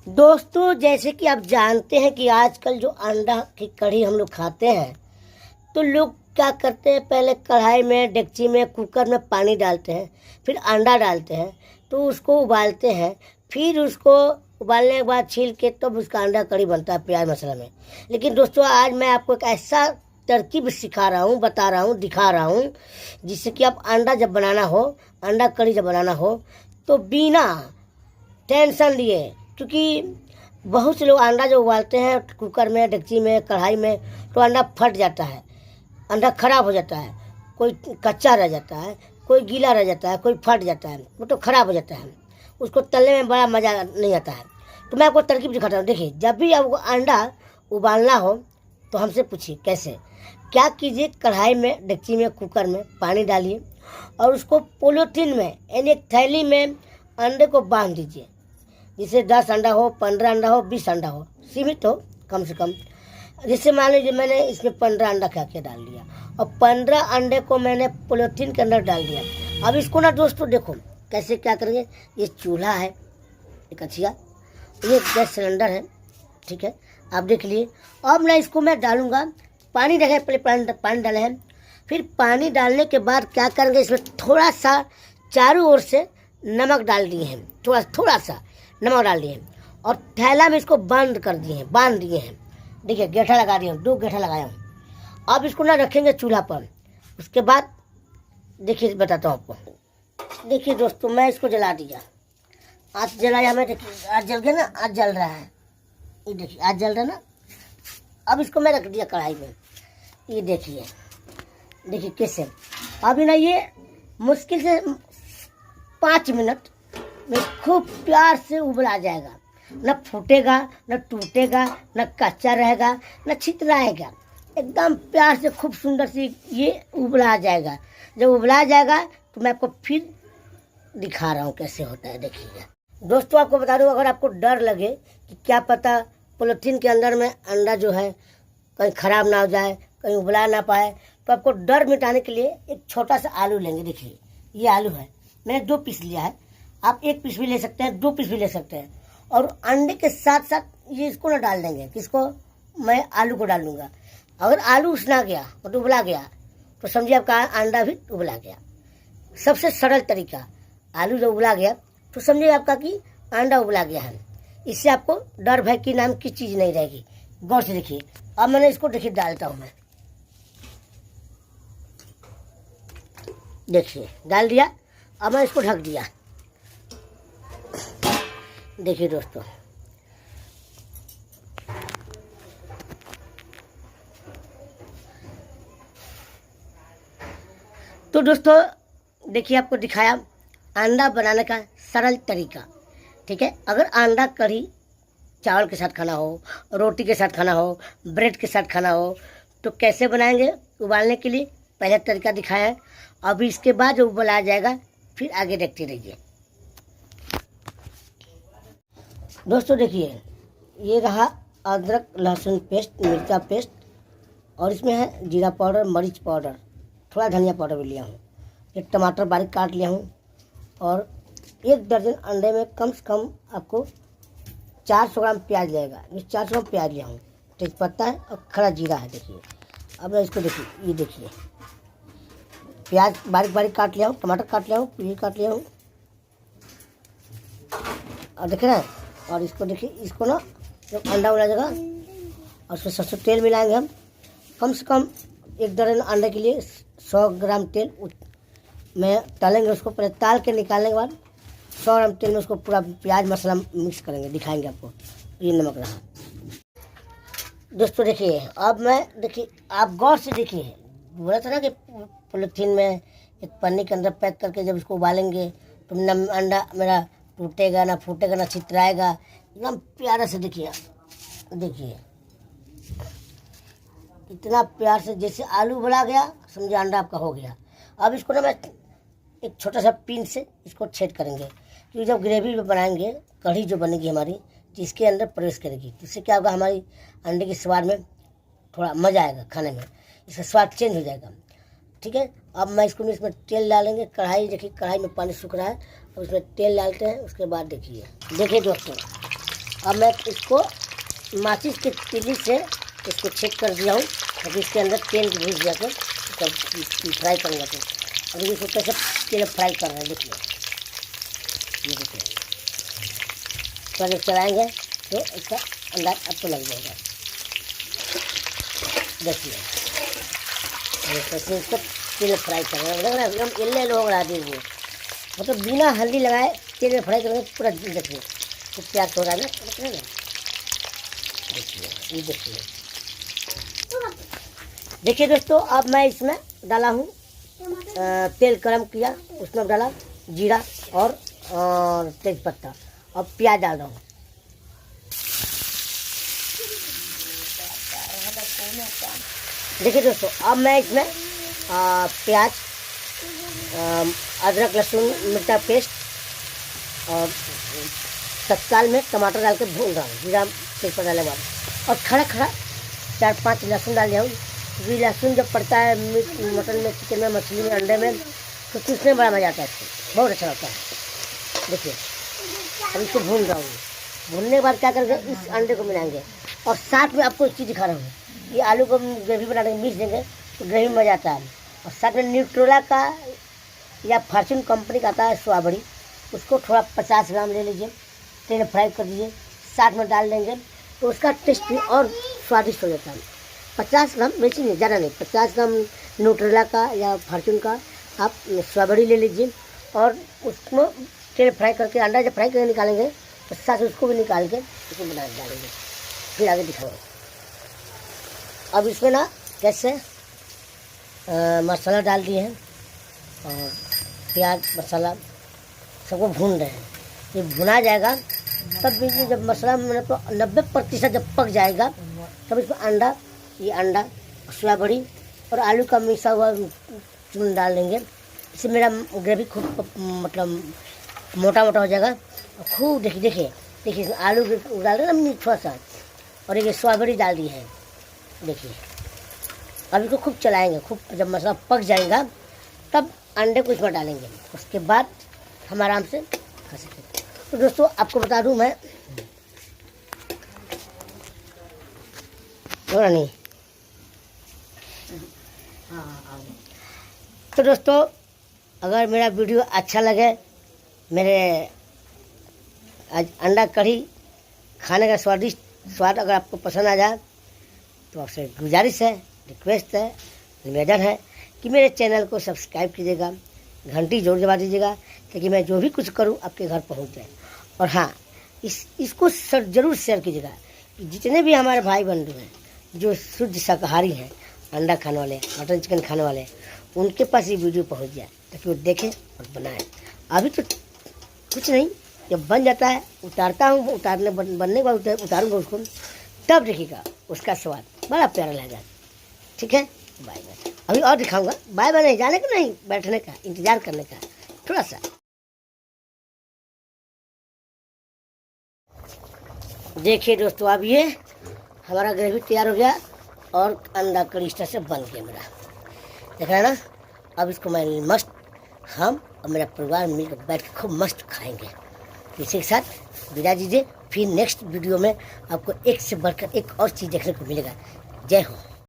दोस्तों, जैसे कि आप जानते हैं कि आजकल जो अंडा की कढ़ी हम लोग खाते हैं, तो लोग क्या करते हैं, पहले कढ़ाई में, डेगची में, कुकर में पानी डालते हैं, फिर अंडा डालते हैं, तो उसको उबालते हैं, फिर उसको उबालने के बाद छील के तब उसका अंडा कढ़ी बनता है प्याज मसाला में। लेकिन दोस्तों, आज मैं आपको एक ऐसा तरकीब सिखा रहा हूँ, बता रहा हूँ, दिखा रहा हूँ, जिससे कि आप अंडा जब बनाना हो, अंडा कढ़ी जब बनाना हो, तो बिना टेंशन लिए, क्योंकि बहुत से लोग अंडा जो उबालते हैं कुकर में, डेगची में, कढ़ाई में, तो अंडा फट जाता है, अंडा खराब हो जाता है, कोई कच्चा रह जाता है, कोई गीला रह जाता है, कोई फट जाता है, वो तो खराब हो जाता है, उसको तलने में बड़ा मज़ा नहीं आता है। तो मैं आपको तरकीब दिखाता हूँ। देखिए, जब भी आपको अंडा उबालना हो तो हमसे पूछिए कैसे। क्या कीजिए, कढ़ाई में, डेगची में, कुकर में पानी डालिए और उसको पॉलीथीन में यानी एक थैली में अंडे को बांध दीजिए। जिससे 10 अंडा हो, 15 अंडा हो, 20 अंडा हो, सीमित हो कम से कम। जैसे मान लीजिए मैंने इसमें 15 अंडा खा के डाल दिया और 15 अंडे को मैंने पॉलीथीन के अंदर डाल दिया। अब इसको ना दोस्तों देखो कैसे क्या करेंगे। ये चूल्हा है, एक अच्छिया, ये गैस सिलेंडर है, ठीक है, आप देख लिए। अब ना इसको मैं डालूंगा, पानी रखे, पहले पानी डाले हैं, फिर पानी डालने के बाद क्या करेंगे, इसमें थोड़ा सा चारों ओर से नमक डाल दिए हैं, थोड़ा सा नमक डाल दिए हैं और थैला में इसको बंद कर दिए हैं, बांध दिए हैं। देखिए, गेठा लगा दिया हूँ, 2 गेठा लगाया हूँ। अब इसको ना रखेंगे चूल्हा पर। उसके बाद देखिए बताता हूँ आपको। देखिए दोस्तों, मैं इसको जला दिया, आज जलाया मैं, देखिए आज जल गया ना, आज जल रहा है, ये देखिए आज जल रहा है ना। अब इसको मैं रख दिया कढ़ाई में, ये देखिए, देखिए कैसे। अभी ना ये मुश्किल से 5 मिनट में खूब प्यार से उबला जाएगा, न फूटेगा, न टूटेगा, न कच्चा रहेगा, न छितराएगा, एकदम प्यार से खूब सुंदर से ये उबला जाएगा। जब उबला जाएगा तो मैं आपको फिर दिखा रहा हूँ कैसे होता है। देखिएगा दोस्तों, आपको बता दूँ, अगर आपको डर लगे कि क्या पता पॉलीथीन के अंदर में अंडा जो है कहीं ख़राब ना हो जाए, कहीं उबला ना पाए, तो आपको डर मिटाने के लिए एक छोटा सा आलू लेंगे। देखिए, ये आलू है, मैंने 2 पीस लिया है, आप 1 पीस भी ले सकते हैं, 2 पीस भी ले सकते हैं। और अंडे के साथ साथ ये इसको ना डाल देंगे, किसको, मैं आलू को डाल दूंगा। अगर आलू उसना गया और तो उबला गया तो समझिए आपका अंडा भी उबला गया। सबसे सरल तरीका, आलू जब उबला गया तो समझिए आपका कि अंडा उबला गया है। इससे आपको डर भय की नाम की चीज़ नहीं रहेगी। गौर से देखिए। अब मैंने इसको देखिए डालता हूँ मैं, देखिए डाल दिया। अब मैं इसको ढक दिया। देखिए दोस्तों, तो दोस्तों देखिए, आपको दिखाया अंडा बनाने का सरल तरीका, ठीक है। अगर अंडा कढ़ी चावल के साथ खाना हो, रोटी के साथ खाना हो, ब्रेड के साथ खाना हो, तो कैसे बनाएंगे उबालने के लिए पहले तरीका दिखाया है। अभी इसके बाद जो उबाला जाएगा फिर आगे देखते रहिए। दोस्तों देखिए, ये रहा अदरक लहसुन पेस्ट, मिर्चा पेस्ट, और इसमें है जीरा पाउडर, मरीच पाउडर, थोड़ा धनिया पाउडर भी लिया हूँ, एक टमाटर बारीक काट लिया हूँ, और 1 दर्जन अंडे में कम से कम आपको 400 ग्राम प्याज लगेगा। ये 400 ग्राम प्याज लिया हूँ, तेजपत्ता है और खड़ा जीरा है। देखिए, अब मैं इसको देखिए, ये देखिए प्याज बारीक बारीक काट लिया हूँ, टमाटर काट लिया हूँ, ये काट लिया हूँ, और देख रहे हैं। और इसको देखिए, इसको ना जब अंडा उला जाएगा और उसमें सरसों तेल मिलाएंगे हम, कम से कम 1 दर्जन अंडे के लिए 100 ग्राम तेल में तलेंगे। उसको पहले ताल के निकालने के बाद 100 ग्राम तेल में उसको पूरा प्याज मसाला मिक्स करेंगे, दिखाएंगे आपको। ये नमक रहा दोस्तों। देखिए, अब मैं, देखिए आप गौर से देखिए, बोला था ना कि पॉलीथीन में एक पन्नी के अंदर पैक करके जब इसको उबालेंगे तो न अंडा मेरा टूटेगा, ना फूटेगा, ना छितराएगा, एकदम प्यारा से। देखिए देखिए, इतना प्यार से जैसे आलू उबला गया, समझे अंडा आपका हो गया। अब इसको ना मैं एक छोटा सा पिन से इसको छेद करेंगे, क्योंकि जब ग्रेवी में बनाएंगे, कढ़ी जो बनेगी हमारी, तो इसके अंदर प्रवेश करेगी। इससे क्या होगा, हमारी अंडे के स्वाद में थोड़ा मज़ा आएगा, खाने में इसका स्वाद चेंज हो जाएगा, ठीक है। अब मैं इसमें तेल डालेंगे। कढ़ाई देखिए, कढ़ाई में पानी सूख रहा है, अब इसमें तेल डालते हैं। उसके बाद देखिए दोस्तों, अब मैं इसको माचिस की तीली से इसको चेक कर दिया हूँ, ताकि इसके अंदर तेल घुस जाकर तब फ्राई करूँगा। तो अभी इसको कैसे तेल फ्राई कर रहे हैं देखिए, ये देखिए। पहले चलाएँगे तो इसका अंदाज आपको लग जाएगा। देखिए इसको तेल फ्राई कर रहे हैं, लग रहा है एकदम येलो येलो हो रहा दीजिए, मतलब बिना हल्दी लगाए तेल में फ्राई करेंगे पूरा। देखिए तो प्याज हो रहा है ना, देखिए ये देखिए। देखिए दोस्तों, अब मैं इसमें डाला हूँ तेल गरम किया, उसमें डाला जीरा और तेज पत्ता, अब प्याज डाल रहा हूँ। देखिए दोस्तों, अब मैं इसमें प्याज, अदरक लहसुन मिर्चा पेस्ट और तत्काल में टमाटर डाल के भून रहा हूँ, जीरा तेज डालने के बाद। और खड़ा खड़ा 4-5 लहसुन डाल दिया हूँ, क्योंकि लहसुन जब पड़ता है मटन में, चिकन में, मछली में, अंडे में, तो किसमें बड़ा मजा आता है, इसको बहुत अच्छा लगता है। देखिए अब इसको भून रहा हूँ। भूनने के बाद क्या करेंगे, इस अंडे को मिलाएंगे। और साथ में आपको एक चीज़ दिखा रहा हूँ, ये आलू को ग्रेवी बना देंगे, मिक्स देंगे तो ग्रेवी में मज़ा आता है। और साथ में न्यूट्रेला का या फॉर्चून कंपनी का आता है स्वाबड़ी, उसको थोड़ा 50 ग्राम ले लीजिए, तेल फ्राई कर दीजिए, साथ में डाल देंगे तो उसका टेस्ट भी और स्वादिष्ट हो जाता है। 50 ग्राम बेची नहीं, ज़्यादा नहीं, 50 ग्राम न्यूट्रेला का या फॉर्चून का आप स्वाबड़ी ले लीजिए और उसको तेल फ्राई करके, अंडा जब फ्राई करके निकालेंगे तो साथ उसको भी निकाल के उसको बना डालेंगे। फिर आगे दिखाओ। अब इसमें ना कैसे मसाला डाल दिए हैं और प्याज मसाला सबको भून रहे हैं। ये भुना जाएगा तब भी, जब मसाला मैंने तो 90% जब पक जाएगा तब इसमें अंडा, ये अंडा, सोयाबड़ी और आलू का मिक्सा हुआ चून डाल देंगे। इससे मेरा ग्रेवी खूब मतलब मोटा मोटा हो जाएगा। खूब देखिए इसमें आलू डाल रहे ना थोड़ा सा, और ये सोयाबड़ी डाल दी है। देखिए अब इसको खूब चलाएंगे, खूब जब मसाला पक जाएगा तब अंडे को इसमें डालेंगे, उसके बाद हम आराम से खा सकते। तो दोस्तों आपको बता दूं मैं, नहीं तो दोस्तों, अगर मेरा वीडियो अच्छा लगे, मेरे आज अंडा कढ़ी खाने का स्वाद अगर आपको पसंद आ जाए, तो आपसे गुजारिश है, रिक्वेस्ट है, निवेदन है कि मेरे चैनल को सब्सक्राइब कीजिएगा, घंटी जरूर दबा दीजिएगा, ताकि मैं जो भी कुछ करूं आपके घर पहुंच जाए। और हाँ, इसको जरूर शेयर कीजिएगा कि जितने भी हमारे भाई बंधु हैं जो शुद्ध शाकाहारी हैं, अंडा खाने वाले, मटन चिकन खाने वाले, उनके पास ये वीडियो पहुँच जाए, ताकि वो देखें और बनाएं। अभी तो कुछ नहीं, जब बन जाता है उतारता हूँ, बनने के बाद उतारूँगा उसको, तब देखिएगा उसका स्वाद बड़ा प्यारा लगेगा। ठीक है, बाय बाय। अभी और दिखाऊंगा, बाय बाय नहीं, जाने का नहीं, बैठने का, इंतजार करने का थोड़ा सा। देखिए दोस्तों, अब ये हमारा ग्रेवी तैयार हो गया और अंडा कड़ी इस तरह से बन गया मेरा, देख रहे हैं ना। अब इसको मैं मस्त, हम और मेरा परिवार मिलकर बैठ के खूब मस्त खाएंगे। इसी के साथ विदा दीजिए, फिर नेक्स्ट वीडियो में आपको एक से बढ़कर एक और चीज़ देखने को मिलेगा। जय हो।